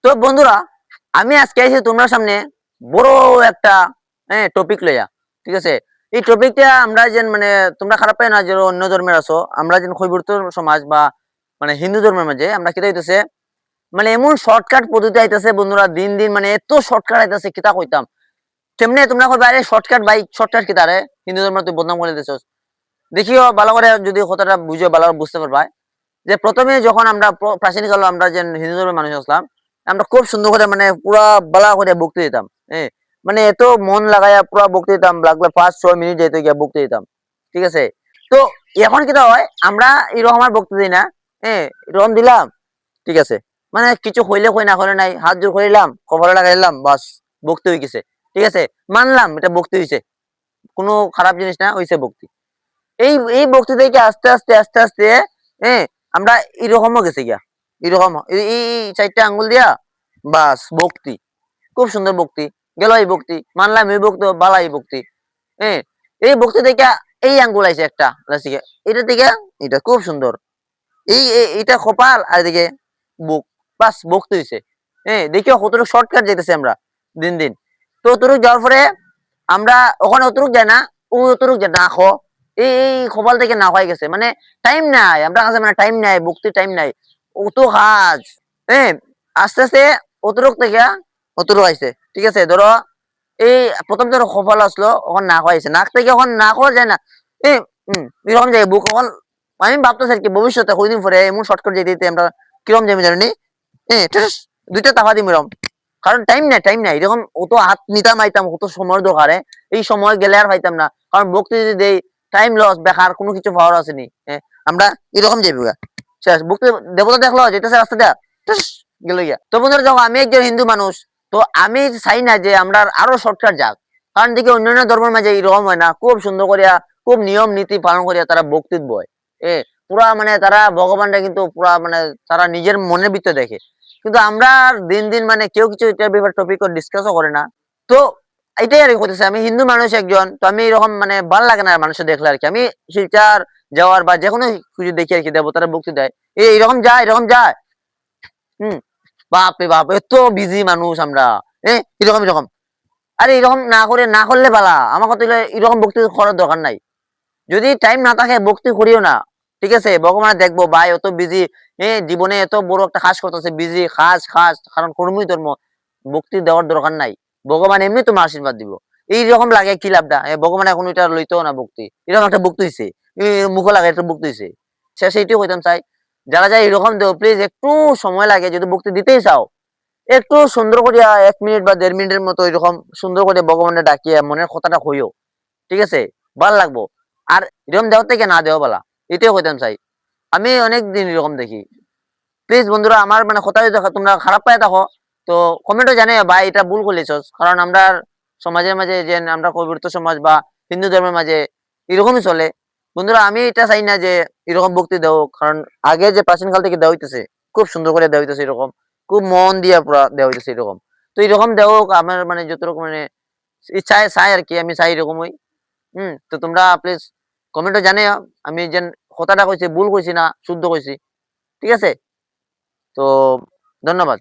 তো বন্ধুরা, আমি আজকে এসে তোমার সামনে বড় একটা টপিক লইয়া, ঠিক আছে। এই টপিকটা আমরা যেন মানে তোমরা খারাপ পাই না যে অন্য ধর্মের আছো, আমরা যেন কৈবর্ত সমাজ বা মানে হিন্দু ধর্মের মাঝে আমরা কিতা হইতেছে মানে এমন শর্টকাট পদ্ধতি আইতেছে বন্ধুরা, দিন দিন মানে এত শর্টকাট আইতেছে কিতা কইতাম। কেমনে তোমরা কই বাইরে শর্টকাট বাইক শর্টকাট কিতা রে, হিন্দু ধর্ম তুই বদনাম করে দিতেছস। দেখিও ভালো করে যদি কথাটা বুঝো ভালো করে বুঝতে পারবা যে প্রথমে যখন আমরা প্রাচীন কালে আমরা যে হিন্দু ধর্মের মানুষ আসলাম, আমরা খুব সুন্দর করে মানে পুরা বালা করে বকতে দিতাম। হ্যাঁ, মানে এত মন লাগাইয়া পুরা বকতে দিতাম, লাগলে 5-6 মিনিট যেতে গিয়া বকতে দিতাম, ঠিক আছে। তো এখন কিটা হয় আমরা এরকম আর বকতে দিই না। হ্যাঁ, এরকম দিলাম, ঠিক আছে, মানে কিছু হইলে হই না হলে নাই, হাত জোর করিলাম, কপালে লাগাইলাম, বাস বকতে হয়ে গেছে, ঠিক আছে। মানলাম এটা বকতে হয়েছে, কোনো খারাপ জিনিস না, হয়েছে বকতি। এই এই বক্তি থেকে আস্তে আস্তে আস্তে আস্তে হ্যাঁ আমরা এরকমও গেছে গিয়া, এরকম এই 4টা আঙ্গুল দিয়া বাস বক্তি, খুব সুন্দর বক্তি, গেল এই বক্তি, মানলাম এই বক্তি বালা এই বক্তি। হ্যাঁ, এই বক্তি থেকে এই আঙ্গুল আইছে একটা রাশিকে, এটা থেকে এটা খুব সুন্দর, এটা কপাল আর এদিকে বুক, বাস বক্তি হয়েছে। হ্যাঁ, দেখিও কতটুকু শর্টকাট যেতেছে আমরা দিন দিন। তো অতটুকু যাওয়ার পরে আমরা ওখানে অতটুক যায় না, ও অতটুক যায় না এই খবল থেকে না হয়ে গেছে, মানে টাইম নাই আমরা কাছে, মানে টাইম নাই, ভক্তির টাইম নাই, অত কাজ। হ্যাঁ, আস্তে আস্তে অতটুক থেকে অতটুক আইছে, ঠিক আছে। ধরো এই প্রথম ধরো কপাল আসলো, ওখানে নাক হয়েছে, নাক থেকে ওখানে নাক হওয়া যায় না। এই এরকম যায় বুক ওখান। আমি ভাবতেছি আর কি ভবিষ্যতে কয়দিন পরে এমন শর্টকাট যেতে যেতে আমরা কিরকম যাবি জানি। হ্যাঁ, দুইটা টাকা দিম এরকম, কারণ টাইম নাই, টাইম নাই, এরকম অত হাত নিতাম আইতাম কত সময় দরকারে, এই সময় গেলে আর পাইতাম না, কারণ ভক্তি যদি দেই টাইম লস, বেকার কোনো কিছু পাওয়ার আসেনি। হ্যাঁ, আমরা এরকম যাইব শেষ ভক্তি দেবতা দেখলো যেতেছে রাস্তা দেয়া গেল গিয়া। তো বন্ধুরা, যখন আমি একজন হিন্দু মানুষ, তো আমি চাই না যে আমরা আরো শর্টকাট যাক, কারণ দেখি অন্যান্য ধর্মের মাঝে এরকম হয় না, খুব সুন্দর করিয়া খুব নিয়ম নীতি পালন করিয়া তারা ভক্তিত বয়। এ পুরা মানে তারা ভগবানটা কিন্তু পুরা মানে তারা নিজের মনের ভিতরে দেখে, কিন্তু আমরা দিন দিন মানে কেউ কিছু এটার ব্যাপারে টপিক ডিসকাসও করে না। তো এটাই আর কি করতেছে, আমি হিন্দু মানুষ একজন, তো আমি এরকম মানে ভালো লাগে না মানুষের দেখলে আর কি, আমি শিলচার যাওয়ার বা যে কোনো কিছু দেখি আর কি, দেবতারা ভক্তি দেয়, এরকম যায় এরকম যায়। হম, বাপ রে বাপ, এত বিজি মানুষ আমরা। এরকম এরকম, আরে এরকম না করে না করলে বালা, আমার কথা হলো এরকম ভক্তি করার দরকার নাই। যদি টাইম না থাকে ভক্তি করিও না, ঠিক আছে। ভগবান দেখবো ভাই অত বিজি, জীবনে এত বড় একটা কাজ করতেছে, বিজি কাজ কাজ, কারণ কর্মই ধর্ম, ভক্তি দেওয়ার দরকার নাই। ভগবান এমনি তোমার আশীর্বাদ দিব। এইরকম লাগে কি লাভটা, ভগবান এখন এটা লইতো না ভক্তি, এরকম একটা ভক্তি হয়েছে, মুখ লাগে একটা ভক্তি হয়েছে, শেষ এইটাই হইতাম চাই। যারা যায় এরকম দেও প্লিজ, একটু সময় লাগে যদি ভক্তি দিতেই চাও, একটু সুন্দর করিয়া 1 মিনিট বা 1.5 মিনিটের মতো এরকম সুন্দর করে ভগবানের ডাকিয়া মনের কথাটা হইও, ঠিক আছে, ভাল লাগবো। আর এরকম দেওয়ার থেকে না দেওয়া বলা, এটাই হইতাম চাই। আমি অনেক দিন এরকম দেখি। প্লিজ বন্ধুরা, আমার মানে কথা যদি তোমরা খারাপ পাই থাকো, তো কমেন্টে জানে ভাই এটা ভুল করলেছস, কারণ আমরা সমাজের মাঝে যে আমরা কৈবর্ত সমাজ বা হিন্দু ধর্মের মাঝে এরকমই চলে। বন্ধুরা, আমি এটা চাই না যে এরকম ভক্তি দেও, কারণ আগে যে প্রাচীন কাল থেকে দেওয়া হইতেছে খুব সুন্দর করে দেওয়া হইতেছে, এরকম খুব মন দিয়া পুরা দেওয়া হইতেছে এরকম। তো এরকম দেও আমার মানে যতটুকু মানে ইচ্ছায় চাই আর কি, আমি চাই এরকমই। তো তোমরা প্লিজ কমেন্টে জানে আমি যেন কথাটা কইছি ভুল কইছি না শুদ্ধ কইছি, ঠিক আছে। তো ধন্যবাদ।